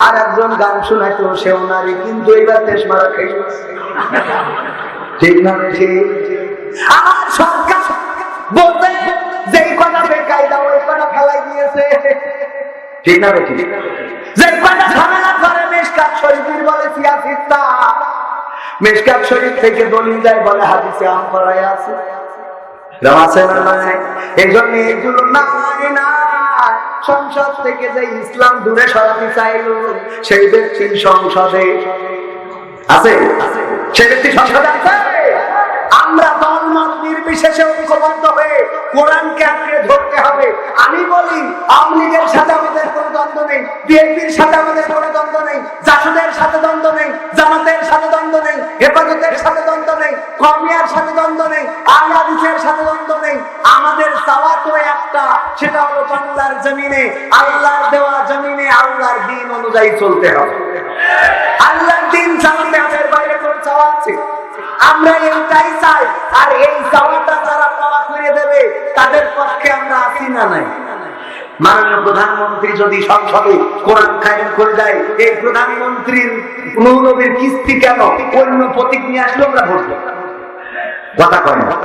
আর একজন গান শোনাইতো, সেও নারী, কিন্তু এইবার দেশ মারা খাই। ঠিক না ঠিক? আমার সরকার বলতে যেই কটা বেকায়দা ওই কটা ফেলাই দিয়েছে। ঠিক না ঠিক? যেই কটা ঝামেলা করে মিশকাত শরীফের বলে সিয়াসিস্তা, মিশকাত শরীফ থেকে দলিল যায় বলে হাদিসে আম করাই আছে। এই জন্য এগুলো নাই না। সংসদ থেকে যে ইসলাম দূরে সরাতে চাইল, সেই ব্যক্তি সংসদে আছে, সেই ব্যক্তি সংসদে আছে। আমরা দলমত নির্বিশেষে ঐক্যবদ্ধ হয়ে কোরআনকে আঁকড়ে ধরতে হবে। আমি বলি, আওয়ামী লীগের সাথে আমাদের কোনো দ্বন্দ্ব নেই, বিএনপির সাথে আমাদের কোনো দ্বন্দ্ব নেই, জাসদের সাথে দ্বন্দ্ব নেই, জামাতের সাথে দ্বন্দ্ব নেই, হেফাজতের সাথে দ্বন্দ্ব নেই, কওমিয়ার সাথে দ্বন্দ্ব নেই, আহলে হাদিসের সাথে দ্বন্দ্ব নেই। আমাদের চাওয়া তো একটা, সেটা হলো বাংলার জমিনে, আল্লাহর দেওয়া জমিনে আল্লাহর দ্বীন অনুযায়ী চলতে হবে। আল্লাহর দ্বীন চালাতে হবে, এর বাইরে কোনো চাওয়া আছে? আমরা এইটাই চাই। আর এই চাওয়াটা যারা পাওয়া করে দেবে, তাদের পক্ষে আমরা আছি না নাই? মাননীয় প্রধানমন্ত্রী যদি সংসদে কোরআন কায়েম করে দেয়, এই প্রধানমন্ত্রীর নবীর কিস্তি কেন অন্য প্রতীক নিয়ে আসলে আমরা ভোট দেব? কথা কয় না?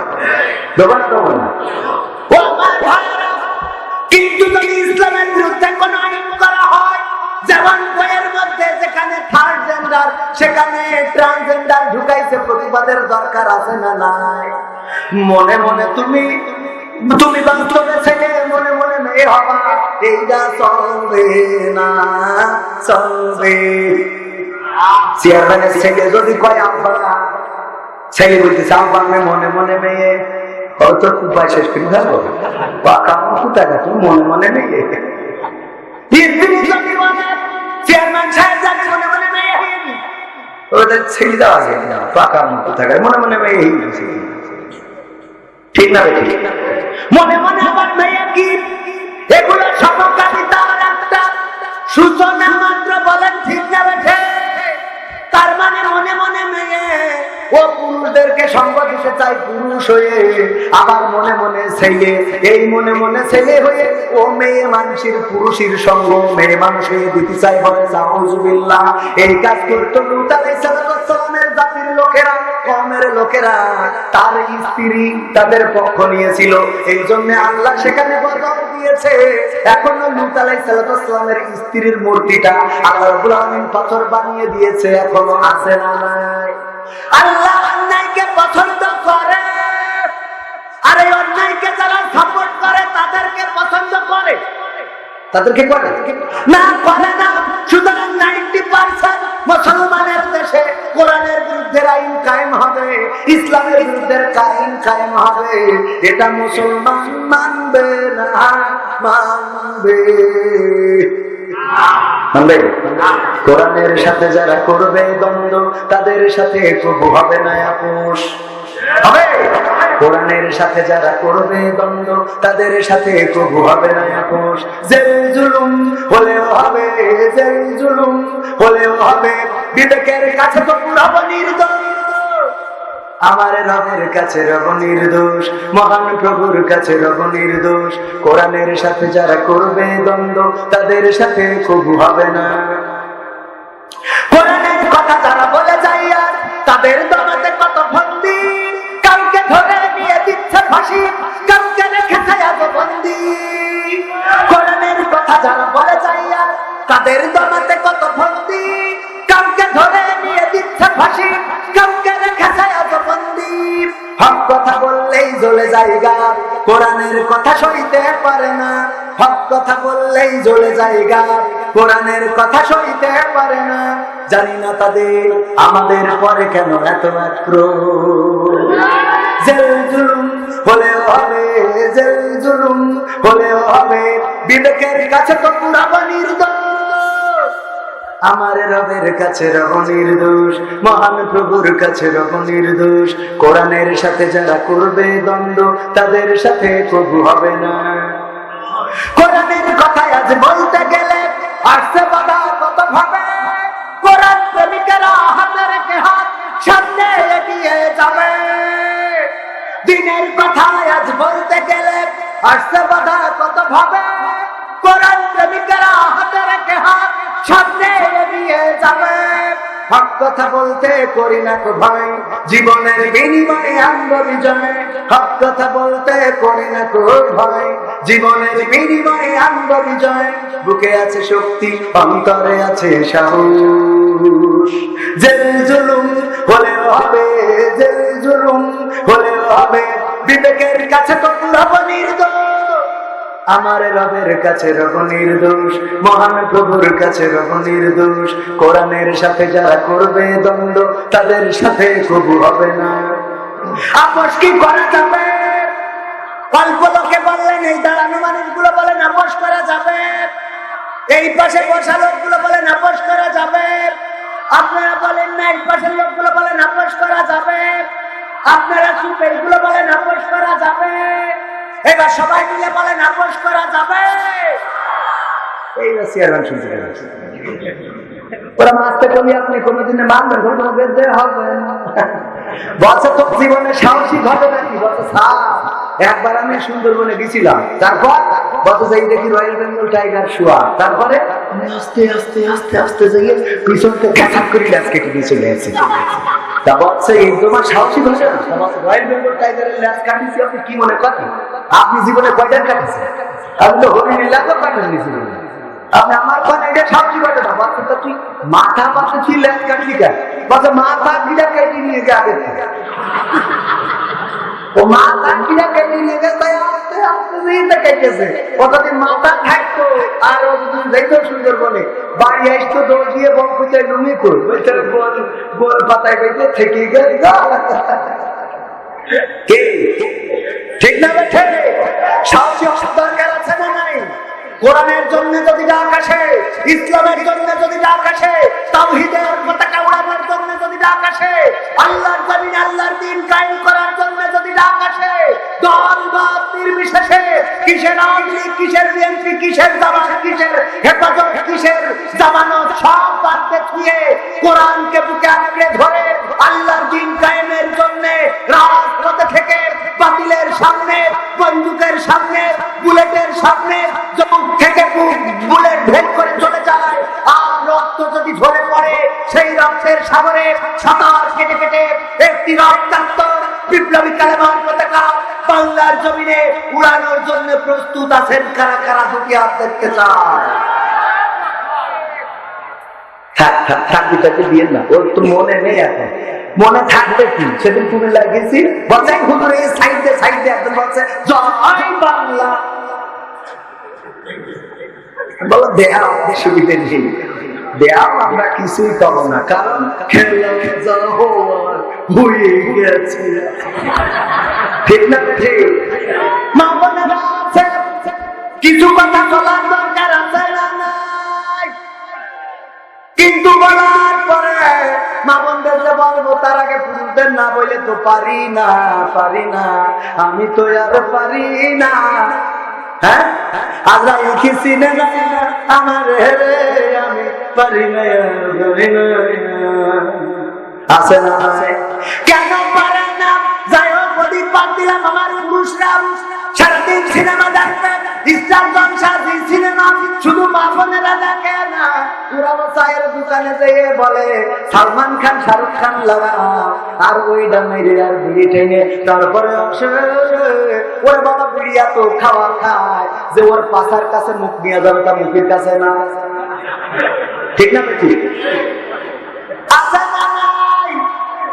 কিন্তু যদি ইসলামের বিরুদ্ধে কোন আইন করা হয়, যেমন বইয়ের মধ্যে যেখানে থার্ড জেন্ডার সেখানে ট্রান্সজেন্ডার ঢুকাইছে, প্রতিবাদের দরকার আছে না নাই? মনে মনে তুমি বাস্তবে ছেলে, মনে মনে মেয়ে হবা, এইটা চলবে না, চলবে। চেয়ারম্যানের ছেলে যদি কয় আব্বা, ছেলে বলতেছে আব্বা, মনে মনে মেয়ে, হয়তো উপায় শেষ করে ফেলবো, পাকা টাকা তুমি মনে মনে মেয়ে। চেয়ারম্যান সাহেব যাকে মনে মনে মেয়ে, ওদের ছেলে দেওয়া যায় না, পাকা মতো থাকায় মনে মনে মেয়ে। ঠিক না ঠিক? মনে মনে আবার মেয়ে কি, এগুলো সমকামিতার একটা সূচনা মাত্র, বলেন ঠিক না বেঠে? তার মানে মনে মনে মেয়ে ও পুরুষদেরকে সঙ্গ দিতে চাই পুরুষ হয়ে, আবার মনে মনে ছেলে, এই মনে মনে ছেলে হয়ে ও মেয়ে মানুষের পুরুষের সঙ্গ মেয়ে মানুষ হয়ে দিতে চাই। বলে নাউজুবিল্লাহ। এই কাজ করতো লূত আলাইহিস সালামের জাতির লোকেরা, কওমের লোকেরা, তার স্ত্রী তাদের পক্ষ নিয়েছিল, এই জন্য আল্লাহ সেখানে গজব দিয়েছে। এখনো লূত আলাইহিস সালামের স্ত্রীর মূর্তিটা আল্লাহ রাব্বুল আলামিন পাথর বানিয়ে দিয়েছে, এখনো আছে না নাই? আল্লাহ অন্যায়কে পছন্দ করে, আর এই অন্যায়কে যারা সাপোর্ট করে তাদেরকে পছন্দ করে। তাদেরকে করে না, করে না। সুতরাং 90% মুসলমানের দেশে কোরআনের বিরুদ্ধে আইন কায়েম হবে, ইসলামের বিরুদ্ধে আইন কায়েম হবে, এটা মুসলমান মানবে না, মানবে। কোরআনের সাথে যারা করবে দ্বন্দ্ব, তাদের সাথে কবু হবে না আপোষ। হবে? কোরআনের সাথে যারা করবে দ্বন্দ্ব, তাদের সাথে কবু হবে না আপোষ। জেল জুলুম হলেও হবে, জেল জুলুম হলেও হবে, বিবেকের কাছে তো পুরাবো নির্দোষ। আমার রবের কাছে রব নির্দোষ, মহান প্রভুর কাছে রব নির্দোষ। কোরআনের সাথে যারা করবে দ্বন্দ্ব, তাদের সাথে কবু হবে না। কোরআনের কথা যারা বলে যায়, আর তাদের দমাতে কত ফন্দি, কাউকে ধরে নিয়ে দিচ্ছে ফাঁসি, কাউকে রেখেছে বন্দি। কোরআনের কথা যারা বলে যায়, আর তাদের দমাতে কত ফন্দি, কাউকে ধরে নিয়ে দিচ্ছে ফাঁসি, কাউকে রেখেছে বন্দি। হক কথা বললেই জ্বলে জায়গা, কোরআনের কথা সইতে পারে না। হক কথা বললেই জ্বলে জায়গা, কোরআনের কথা সইতে পারে না। জানি না তাদের আমাদের পরে কেন এত আক্রোশ। জেল জুলুম হলেও হবে, জেল জুলুম হলেও হবে, বিবেকের কাছে তো পুরাবো নির্দোষ। আমার রবের কাছে রব নির্দোষ, মহান প্রভুর কাছে রব নির্দোষ। কোরআনের সাথে যারা করবে দ্বন্দ্ব, তাদের সাথে কবু হবে না। কোরআনের কথা আজ বলতে গেলে আসছে বাধা কত ভাবে, কোরআন প্রেমিকেরা হাতে রেখে হাত সামনে এগিয়ে যাবে। দিনের কথা আজ বলতে গেলে আসছে বাধা কত ভাবে, কোরআন প্রেমিকেরা হাতে রেখে হাত সামনে যাবে। হক কথা বলতে করি না কো ভয়, জীবনের বিনিময়ে আনব বিজয়। হক কথা বলতে করি না কো ভয়, জীবনের বিনিময়ে আনব বিজয়। বুকে আছে শক্তি, অন্তরে আছে সাহস। জেল জুলুম হলেও হবে, জেল জুলুম হলেও হবে, বিবেকের কাছে তো রব নির্দোষ। আমার রবের কাছে রব নির্দোষ, মহান প্রভুর কাছে রব নির্দোষ। কোরআনের সাথে যারা করবে দ্বন্দ্ব, তাদের সাথে কবু হবে না। আপোষ কি করা যাবে? অল্প লোকে বললেন, এই দাঁড়ানো মানুষগুলো বলেন আপোষ করা যাবে। এই পাশে বসা লোকগুলো বলেন আপোষ করা যাবে। আপনারা বলেন না, এই পাশের লোকগুলো বলেন আপোষ করা যাবে। আপনারা চুপ, এইগুলো বলেন আপোষ করা যাবে। এবার সবাই মিলে বলেন আপোষ করা যাবে। এইবার চেয়ারম্যান শুনতে পাচ্ছি ওরা মাঝতে বলি আপনি কোনোদিনে মানবেন, ঘটনা বেঁধে হবে বলছে তোর জীবনে সাহসী ঘটনা কি? বলছে একবার আমি সুন্দরবনে গেছিলাম, তারপর বলছে এই দেখি রয়্যাল বেঙ্গল টাইগার শোয়া, তারপরে আমি আস্তে আস্তে আস্তে আস্তে যাইয়ে পিছনকে ক্যাচাপ করে ল্যাস কেটে দিয়ে চলে আসছি। তা বলছে এই তোমার সাহসী ঘটনা? রয়্যাল বেঙ্গল টাইগারের ল্যাস কাটিয়েছি, আপনি কি মনে করেন? আপনি জীবনে কয়টার কাটিয়েছেন? আপনি তো হরিণের ল্যাসও কাটেননি জীবনে। আপনি আমার কথা এটা সাহসী ঘটনা? বলছে তো তুই মাথা পাশে তুই ল্যাস কাটলি কেন? বলছে মাথা গিরা কেটে নিয়ে গে আগে থেকে। ও মাথা গিরা কেটে নিয়ে গে, তাই আস্তে আস্তে যেতে কেটেছে। কতদিন মাথা থাকতো আর ও যদি যাইতো সুন্দরবনে, বাড়ি আসতো দৌড় দিয়ে বল খুঁজে লুমি কর গোল পাতায় গেছে থেকে গেল। কে ঠিক না বেঠে? সাহসী হওয়ার দরকার আছে না নাই? কোরআনের জন্য যদি ডাক আসে, ইসলামের জন্য যদি ডাক আসে, তাওহীদের পতাকা উড়ানোর জন্য যদি ডাক আসে, আল্লাহর জমিনে আল্লাহর দ্বীন কায়েম করার জন্য যদি ডাক আসে, দল মত নির্বিশেষে, কিসের আওয়ামী লীগ, কিসের বিএনপি, কিসের জামাত, কিসের হেফাজত, কিসের জামানত, সব বাদ দিয়ে কোরআনকে বুকে আঁকড়ে ধরে আল্লাহর দ্বীন কায়েমের জন্য রাজপথে থেকে বাতিলের সামনে, বন্দুকের সামনে, বুলেটের সামনে থেকে বুলেট ভেদ করে চলে যায়। আর রক্ত যদি ঝরে পড়ে, সেই রক্তের সাগরে সাঁতার কেটে কেটে একটি রক্তাক্ত বিপ্লবী কালেমার পতাকা বাংলার জমিনে উড়ানোর জন্য প্রস্তুত আছেন কারা কারা? দুটি হাত দেখতে চায়। থাকবি তাকে দিয়ে না, ওর তো মনে নেই এখন। মনে থাকবে কি? সেদিন তুমি লাগিয়েছি বলছেন হুজুর এই সাইডে সাইডে একজন বলছে জয় বাংলা, বলো দেয়া অসুবিধে নেই, দেয়াও আমরা কিছুই পাবো না, কারণ খেলা যা হওয়ার হয়ে গেছে। ঠিক না? ঠিক। মা বোনেরা আছে, কিছু কথা বলার দরকার আছে না নাই? কিন্তু বলার পরে মা বোনদেরকে বলবো, তার আগে পুরুষদের না বলে তো পারি না, পারি না, আমি তো আর পারি না। হ্যাঁ, আজরাইল কি চিনে না আমার রে, আমি পারি না, আছে না? কেন পারে না? যাই হোক, প্রদীপ পাঠ দিলাম আমার পুরুষরা সারাদিন সিনেমা দেখবে, ইসলাম জলসা সিনেমা, শুধু মা বোনেরা দেখে না, পুরানো চায়ের দোকানে যেয়ে বলে সালমান খান শাহরুখ খান লাগা, আর ওইটা মেরে আর বিড়ি টেনে তারপরে ওর বাবা বিড়ি এত খাওয়া খায় যে ওর পাশার কাছে মুখ নিয়ে যাবে, তার মুখের কাছে না। ঠিক না? ঠিক।